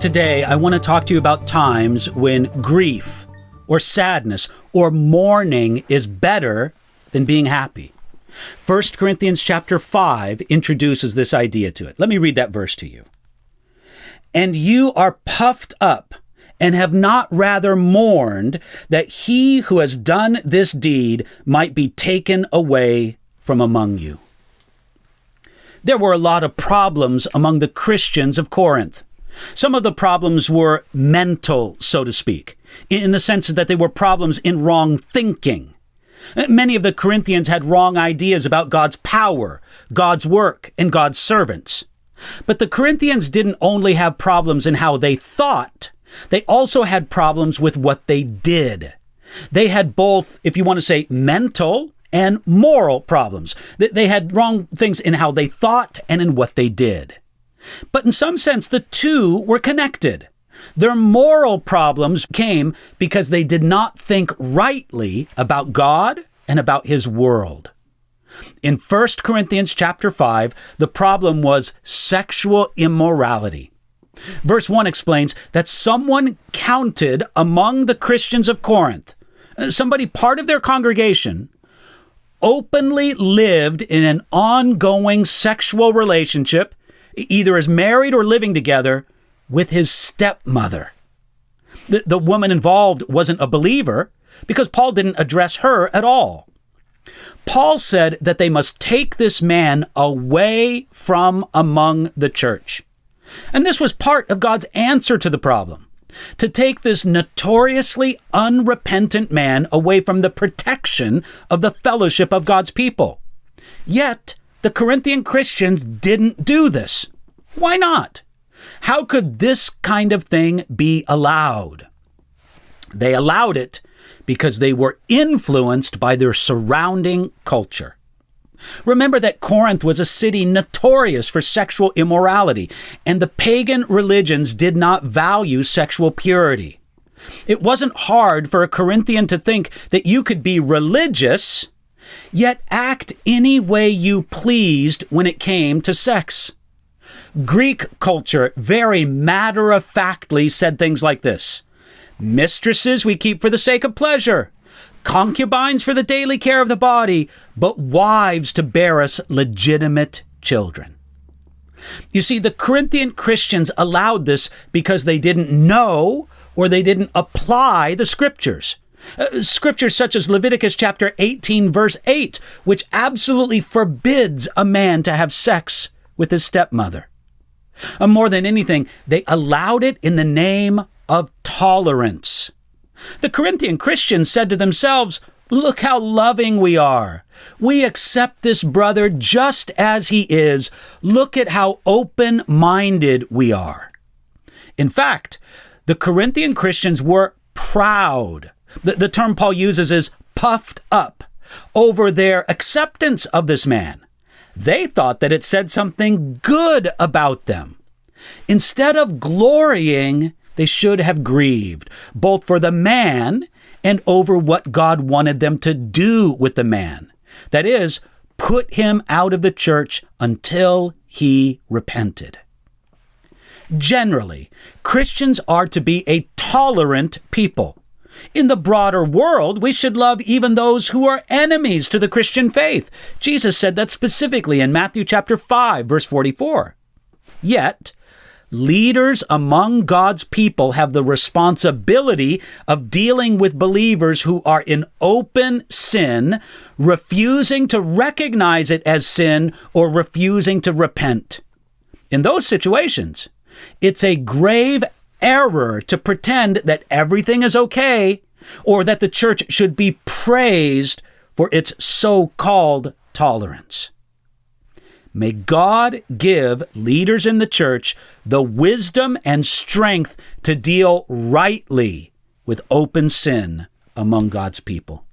Today, I want to talk to you about times when grief or sadness or mourning is better than being happy. 1 Corinthians chapter 5 introduces this idea to it. Let me read that verse to you. And you are puffed up and have not rather mourned that he who has done this deed might be taken away from among you. There were a lot of problems among the Christians of Corinth. Some of the problems were mental, so to speak, in the sense that they were problems in wrong thinking. Many of the Corinthians had wrong ideas about God's power, God's work, and God's servants. But the Corinthians didn't only have problems in how they thought, they also had problems with what they did. They had both, if you want to say, mental and moral problems. They had wrong things in how they thought and in what they did. But in some sense, the two were connected. Their moral problems came because they did not think rightly about God and about his world. In 1 Corinthians chapter 5, the problem was sexual immorality. Verse 1 explains that someone counted among the Christians of Corinth, somebody part of their congregation, openly lived in an ongoing sexual relationship, either as married or living together, with his stepmother. The woman involved wasn't a believer because Paul didn't address her at all. Paul said that they must take this man away from among the church. And this was part of God's answer to the problem, to take this notoriously unrepentant man away from the protection of the fellowship of God's people. Yet, the Corinthian Christians didn't do this. Why not? How could this kind of thing be allowed? They allowed it because they were influenced by their surrounding culture. Remember that Corinth was a city notorious for sexual immorality, and the pagan religions did not value sexual purity. It wasn't hard for a Corinthian to think that you could be religious, yet act any way you pleased when it came to sex. Greek culture very matter-of-factly said things like this: mistresses we keep for the sake of pleasure, concubines for the daily care of the body, but wives to bear us legitimate children. You see, the Corinthian Christians allowed this because they didn't know or they didn't apply the scriptures. Scriptures such as Leviticus chapter 18, verse 8, which absolutely forbids a man to have sex with his stepmother. More than anything, they allowed it in the name of tolerance. The Corinthian Christians said to themselves, "Look how loving we are. We accept this brother just as he is. Look at how open-minded we are." In fact, the Corinthian Christians were proud. The term Paul uses is puffed up over their acceptance of this man. They thought that it said something good about them. Instead of glorying, they should have grieved, both for the man and over what God wanted them to do with the man. That is, put him out of the church until he repented. Generally, Christians are to be a tolerant people. In the broader world, we should love even those who are enemies to the Christian faith. Jesus said that specifically in Matthew chapter 5, verse 44. Yet, leaders among God's people have the responsibility of dealing with believers who are in open sin, refusing to recognize it as sin or refusing to repent. In those situations, it's a grave error to pretend that everything is okay or that the church should be praised for its so-called tolerance. May God give leaders in the church the wisdom and strength to deal rightly with open sin among God's people.